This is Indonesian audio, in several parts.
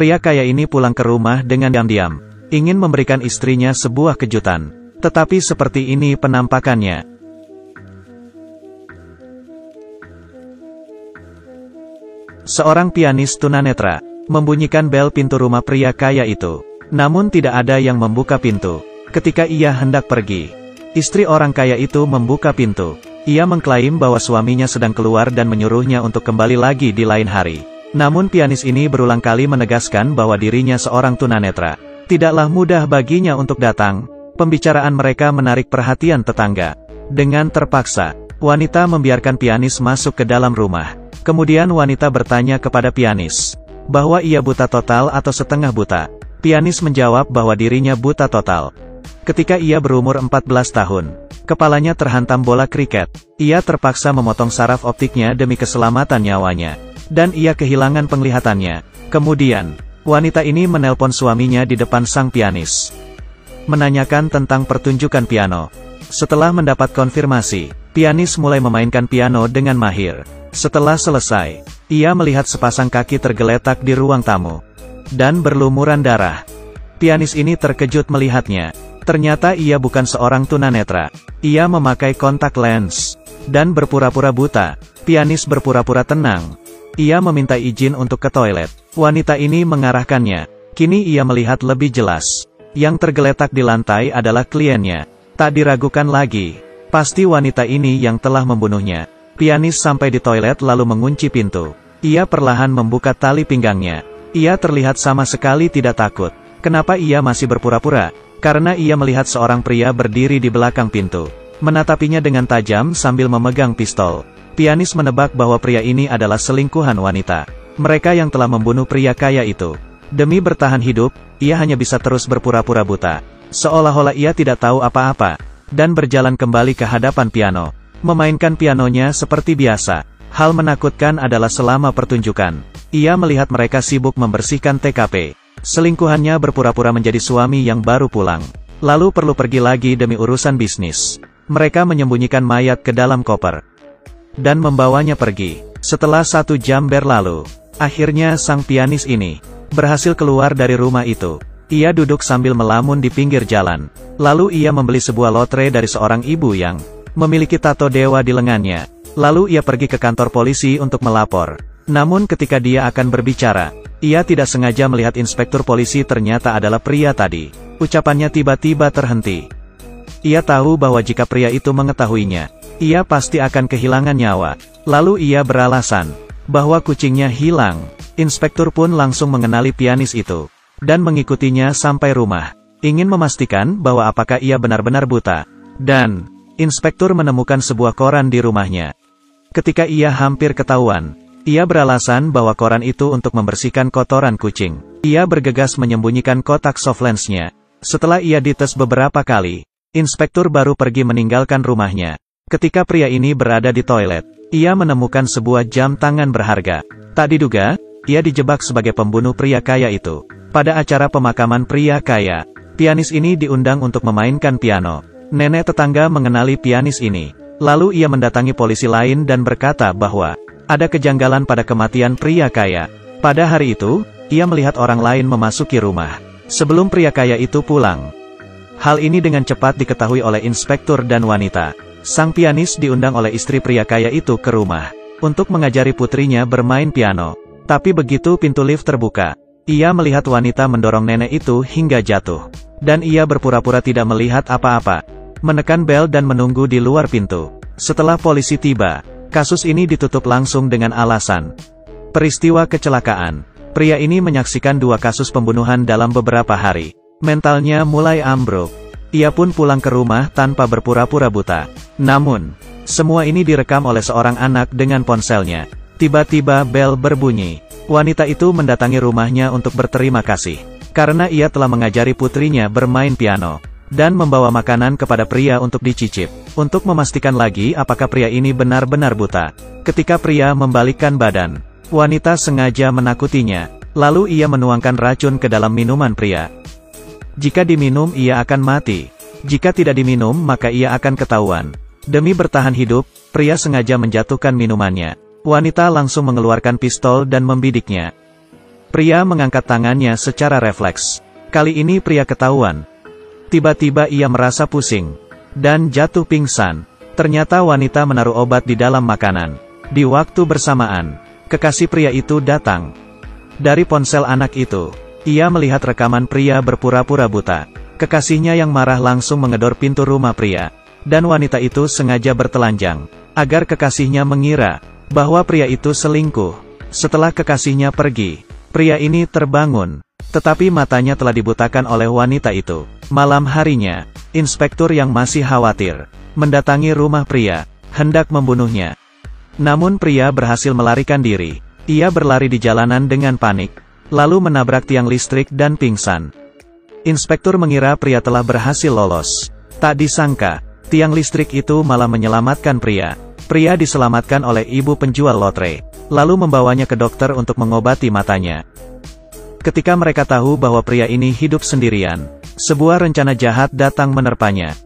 Pria kaya ini pulang ke rumah dengan diam-diam, ingin memberikan istrinya sebuah kejutan. Tetapi seperti ini penampakannya. Seorang pianis tunanetra membunyikan bel pintu rumah pria kaya itu. Namun tidak ada yang membuka pintu. Ketika ia hendak pergi, istri orang kaya itu membuka pintu. Ia mengklaim bahwa suaminya sedang keluar dan menyuruhnya untuk kembali lagi di lain hari. Namun pianis ini berulang kali menegaskan bahwa dirinya seorang tunanetra. Tidaklah mudah baginya untuk datang. Pembicaraan mereka menarik perhatian tetangga. Dengan terpaksa, wanita membiarkan pianis masuk ke dalam rumah. Kemudian wanita bertanya kepada pianis bahwa ia buta total atau setengah buta. Pianis menjawab bahwa dirinya buta total. Ketika ia berumur 14 tahun, kepalanya terhantam bola kriket. Ia terpaksa memotong saraf optiknya demi keselamatan nyawanya. Dan ia kehilangan penglihatannya. Kemudian, wanita ini menelpon suaminya di depan sang pianis, menanyakan tentang pertunjukan piano. Setelah mendapat konfirmasi, pianis mulai memainkan piano dengan mahir. Setelah selesai, ia melihat sepasang kaki tergeletak di ruang tamu dan berlumuran darah. Pianis ini terkejut melihatnya. Ternyata ia bukan seorang tunanetra. Ia memakai kontak lens dan berpura-pura buta. Pianis berpura-pura tenang. Ia meminta izin untuk ke toilet. Wanita ini mengarahkannya. Kini ia melihat lebih jelas. Yang tergeletak di lantai adalah kliennya. Tak diragukan lagi. Pasti wanita ini yang telah membunuhnya. Pianis sampai di toilet lalu mengunci pintu. Ia perlahan membuka tali pinggangnya. Ia terlihat sama sekali tidak takut. Kenapa ia masih berpura-pura? Karena ia melihat seorang pria berdiri di belakang pintu, menatapinya dengan tajam sambil memegang pistol. Pianis menebak bahwa pria ini adalah selingkuhan wanita. Mereka yang telah membunuh pria kaya itu. Demi bertahan hidup, ia hanya bisa terus berpura-pura buta. Seolah-olah ia tidak tahu apa-apa. Dan berjalan kembali ke hadapan piano. Memainkan pianonya seperti biasa. Hal menakutkan adalah selama pertunjukan, ia melihat mereka sibuk membersihkan TKP. Selingkuhannya berpura-pura menjadi suami yang baru pulang. Lalu perlu pergi lagi demi urusan bisnis. Mereka menyembunyikan mayat ke dalam koper dan membawanya pergi. Setelah 1 jam berlalu, akhirnya sang pianis ini berhasil keluar dari rumah itu. Ia duduk sambil melamun di pinggir jalan. Lalu ia membeli sebuah lotre dari seorang ibu yang memiliki tato dewa di lengannya. Lalu ia pergi ke kantor polisi untuk melapor. Namun ketika dia akan berbicara, ia tidak sengaja melihat inspektur polisi ternyata adalah pria tadi. Ucapannya tiba-tiba terhenti. Ia tahu bahwa jika pria itu mengetahuinya, ia pasti akan kehilangan nyawa. Lalu ia beralasan bahwa kucingnya hilang. Inspektur pun langsung mengenali pianis itu dan mengikutinya sampai rumah, ingin memastikan bahwa apakah ia benar-benar buta. Dan inspektur menemukan sebuah koran di rumahnya. Ketika ia hampir ketahuan, ia beralasan bahwa koran itu untuk membersihkan kotoran kucing. Ia bergegas menyembunyikan kotak soft lens-nya. Setelah ia dites beberapa kali, inspektur baru pergi meninggalkan rumahnya. Ketika pria ini berada di toilet, ia menemukan sebuah jam tangan berharga. Tak diduga, ia dijebak sebagai pembunuh pria kaya itu. Pada acara pemakaman pria kaya, pianis ini diundang untuk memainkan piano. Nenek tetangga mengenali pianis ini. Lalu ia mendatangi polisi lain dan berkata bahwa ada kejanggalan pada kematian pria kaya. Pada hari itu, ia melihat orang lain memasuki rumah sebelum pria kaya itu pulang. Hal ini dengan cepat diketahui oleh inspektur dan wanita. Sang pianis diundang oleh istri pria kaya itu ke rumah untuk mengajari putrinya bermain piano. Tapi begitu pintu lift terbuka, ia melihat wanita mendorong nenek itu hingga jatuh. Dan ia berpura-pura tidak melihat apa-apa, menekan bel dan menunggu di luar pintu. Setelah polisi tiba, kasus ini ditutup langsung dengan alasan peristiwa kecelakaan. Pria ini menyaksikan 2 kasus pembunuhan dalam beberapa hari. Mentalnya mulai ambruk. Ia pun pulang ke rumah tanpa berpura-pura buta. Namun, semua ini direkam oleh seorang anak dengan ponselnya. Tiba-tiba bel berbunyi. Wanita itu mendatangi rumahnya untuk berterima kasih karena ia telah mengajari putrinya bermain piano dan membawa makanan kepada pria untuk dicicip, untuk memastikan lagi apakah pria ini benar-benar buta. Ketika pria membalikkan badan, wanita sengaja menakutinya, lalu ia menuangkan racun ke dalam minuman pria. Jika diminum ia akan mati, jika tidak diminum maka ia akan ketahuan. Demi bertahan hidup, pria sengaja menjatuhkan minumannya. Wanita langsung mengeluarkan pistol dan membidiknya. Pria mengangkat tangannya secara refleks. Kali ini pria ketahuan. Tiba-tiba ia merasa pusing dan jatuh pingsan. Ternyata wanita menaruh obat di dalam makanan. Di waktu bersamaan, kekasih pria itu datang. Dari ponsel anak itu, ia melihat rekaman pria berpura-pura buta. Kekasihnya yang marah langsung mengedor pintu rumah pria. Dan wanita itu sengaja bertelanjang, agar kekasihnya mengira bahwa pria itu selingkuh. Setelah kekasihnya pergi, pria ini terbangun. Tetapi matanya telah dibutakan oleh wanita itu. Malam harinya, inspektur yang masih khawatir mendatangi rumah pria, hendak membunuhnya. Namun pria berhasil melarikan diri. Ia berlari di jalanan dengan panik, lalu menabrak tiang listrik dan pingsan. Inspektur mengira pria telah berhasil lolos. Tak disangka, tiang listrik itu malah menyelamatkan pria. Pria diselamatkan oleh ibu penjual lotre, lalu membawanya ke dokter untuk mengobati matanya. Ketika mereka tahu bahwa pria ini hidup sendirian, sebuah rencana jahat datang menerpanya.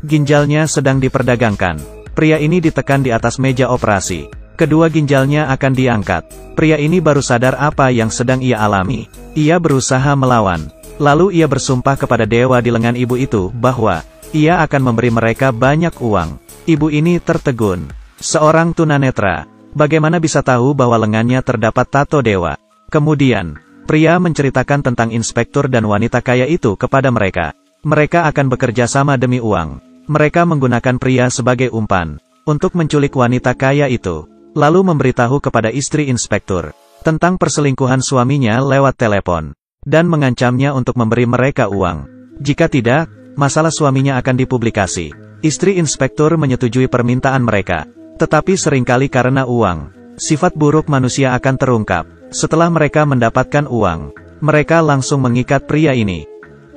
Ginjalnya sedang diperdagangkan. Pria ini ditekan di atas meja operasi. Kedua ginjalnya akan diangkat. Pria ini baru sadar apa yang sedang ia alami. Ia berusaha melawan. Lalu ia bersumpah kepada dewa di lengan ibu itu bahwa ia akan memberi mereka banyak uang. Ibu ini tertegun. Seorang tunanetra, bagaimana bisa tahu bahwa lengannya terdapat tato dewa? Kemudian, pria menceritakan tentang inspektur dan wanita kaya itu kepada mereka. Mereka akan bekerja sama demi uang. Mereka menggunakan pria sebagai umpan untuk menculik wanita kaya itu, lalu memberitahu kepada istri inspektur tentang perselingkuhan suaminya lewat telepon, dan mengancamnya untuk memberi mereka uang. Jika tidak, masalah suaminya akan dipublikasi. Istri inspektur menyetujui permintaan mereka, tetapi seringkali karena uang, sifat buruk manusia akan terungkap. Setelah mereka mendapatkan uang, mereka langsung mengikat pria ini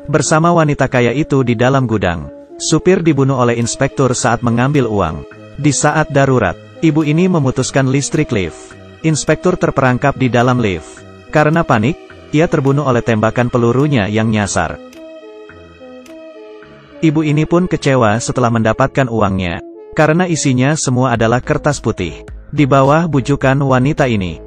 bersama wanita kaya itu di dalam gudang. Supir dibunuh oleh inspektur saat mengambil uang. Di saat darurat, ibu ini memutuskan listrik lift. Inspektur terperangkap di dalam lift. Karena panik, ia terbunuh oleh tembakan pelurunya yang nyasar. Ibu ini pun kecewa setelah mendapatkan uangnya, karena isinya semua adalah kertas putih. Di bawah bujukan wanita ini,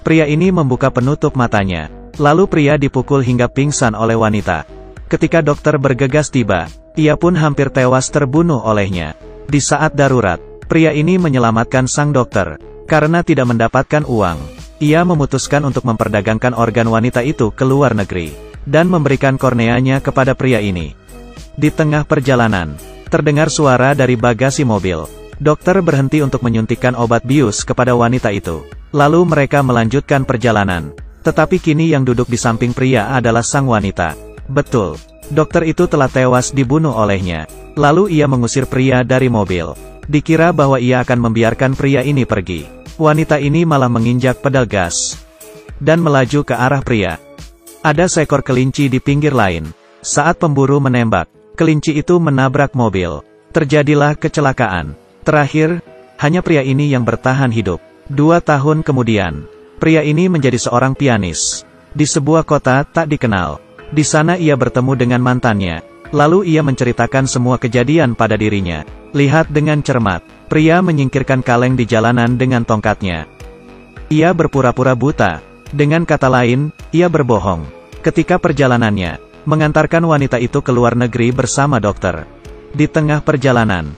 pria ini membuka penutup matanya. Lalu pria dipukul hingga pingsan oleh wanita. Ketika dokter bergegas tiba, ia pun hampir tewas terbunuh olehnya. Di saat darurat, pria ini menyelamatkan sang dokter. Karena tidak mendapatkan uang, ia memutuskan untuk memperdagangkan organ wanita itu ke luar negeri, dan memberikan korneanya kepada pria ini. Di tengah perjalanan, terdengar suara dari bagasi mobil. Dokter berhenti untuk menyuntikkan obat bius kepada wanita itu. Lalu mereka melanjutkan perjalanan. Tetapi kini yang duduk di samping pria adalah sang wanita. Betul. Dokter itu telah tewas dibunuh olehnya. Lalu ia mengusir pria dari mobil. Dikira bahwa ia akan membiarkan pria ini pergi. Wanita ini malah menginjak pedal gas dan melaju ke arah pria. Ada seekor kelinci di pinggir lain. Saat pemburu menembak, kelinci itu menabrak mobil. Terjadilah kecelakaan. Terakhir, hanya pria ini yang bertahan hidup. 2 tahun kemudian, pria ini menjadi seorang pianis di sebuah kota tak dikenal. Di sana ia bertemu dengan mantannya. Lalu ia menceritakan semua kejadian pada dirinya. Lihat dengan cermat, pria menyingkirkan kaleng di jalanan dengan tongkatnya. Ia berpura-pura buta. Dengan kata lain, ia berbohong. Ketika perjalanannya, mengantarkan wanita itu ke luar negeri bersama dokter. Di tengah perjalanan,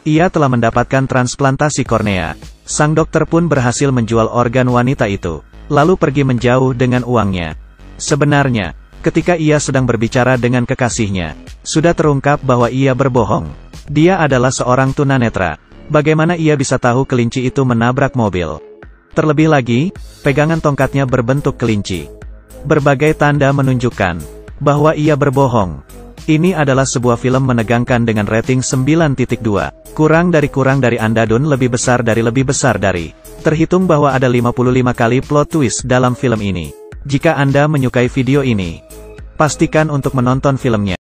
ia telah mendapatkan transplantasi kornea. Sang dokter pun berhasil menjual organ wanita itu, lalu pergi menjauh dengan uangnya. Sebenarnya, ketika ia sedang berbicara dengan kekasihnya, sudah terungkap bahwa ia berbohong. Dia adalah seorang tunanetra. Bagaimana ia bisa tahu kelinci itu menabrak mobil? Terlebih lagi, pegangan tongkatnya berbentuk kelinci. Berbagai tanda menunjukkan bahwa ia berbohong. Ini adalah sebuah film menegangkan dengan rating 9.2. Kurang dari andadun lebih besar dari. Terhitung bahwa ada 55 kali plot twist dalam film ini. Jika Anda menyukai video ini, pastikan untuk menonton filmnya.